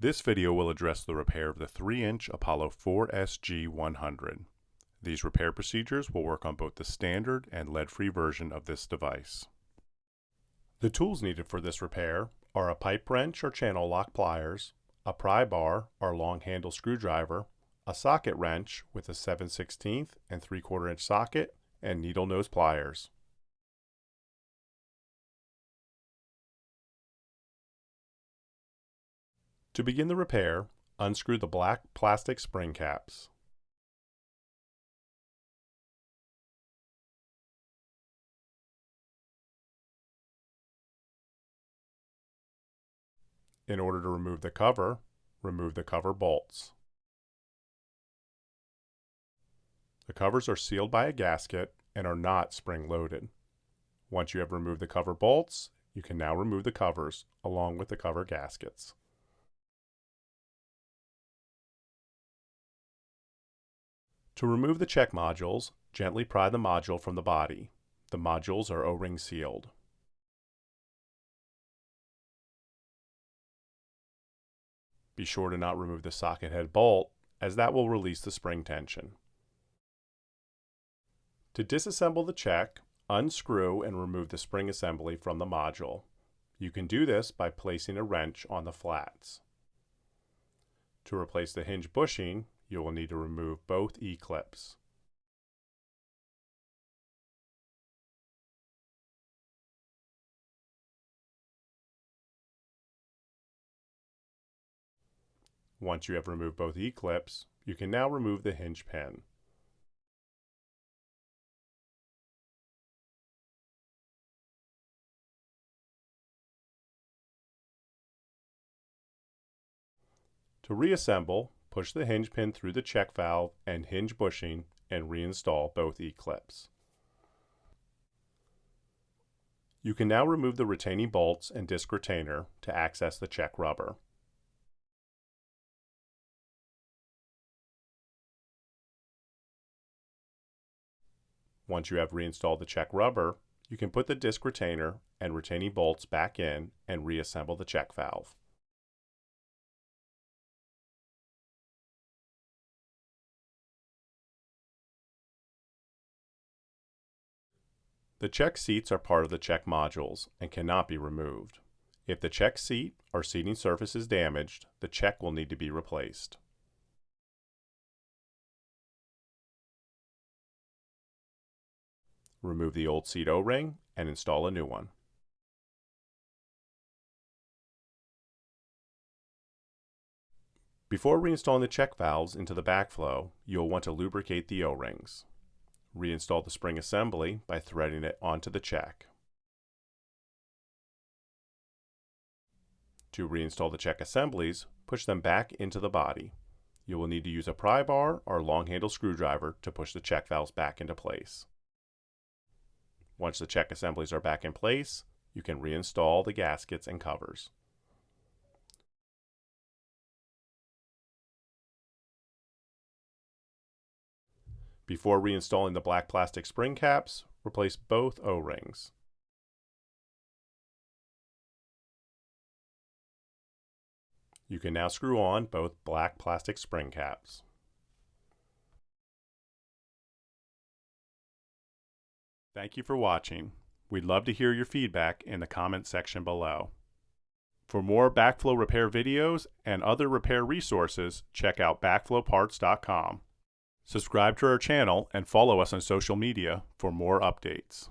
This video will address the repair of the 3-inch Apollo 4SG-100. These repair procedures will work on both the standard and lead-free version of this device. The tools needed for this repair are a pipe wrench or channel lock pliers, a pry bar or long handle screwdriver, a socket wrench with a 7/16 and 3/4 inch socket, and needle nose pliers. To begin the repair, unscrew the black plastic spring caps. In order to remove the cover bolts. The covers are sealed by a gasket and are not spring-loaded. Once you have removed the cover bolts, you can now remove the covers along with the cover gaskets. To remove the check modules, gently pry the module from the body. The modules are O-ring sealed. Be sure to not remove the socket head bolt, as that will release the spring tension. To disassemble the check, unscrew and remove the spring assembly from the module. You can do this by placing a wrench on the flats. To replace the hinge bushing, you will need to remove both E-clips. Once you have removed both E-clips, you can now remove the hinge pin. To reassemble, push the hinge pin through the check valve and hinge bushing and reinstall both E-clips. You can now remove the retaining bolts and disc retainer to access the check rubber. Once you have reinstalled the check rubber, you can put the disc retainer and retaining bolts back in and reassemble the check valve. The check seats are part of the check modules and cannot be removed. If the check seat or seating surface is damaged, the check will need to be replaced. Remove the old seat O-ring and install a new one. Before reinstalling the check valves into the backflow, you'll want to lubricate the O-rings. Reinstall the spring assembly by threading it onto the check. To reinstall the check assemblies, push them back into the body. You will need to use a pry bar or long handle screwdriver to push the check valves back into place. Once the check assemblies are back in place, you can reinstall the gaskets and covers. Before reinstalling the black plastic spring caps, replace both O-rings. You can now screw on both black plastic spring caps. Thank you for watching. We'd love to hear your feedback in the comment section below. For more backflow repair videos and other repair resources, check out backflowparts.com. Subscribe to our channel and follow us on social media for more updates.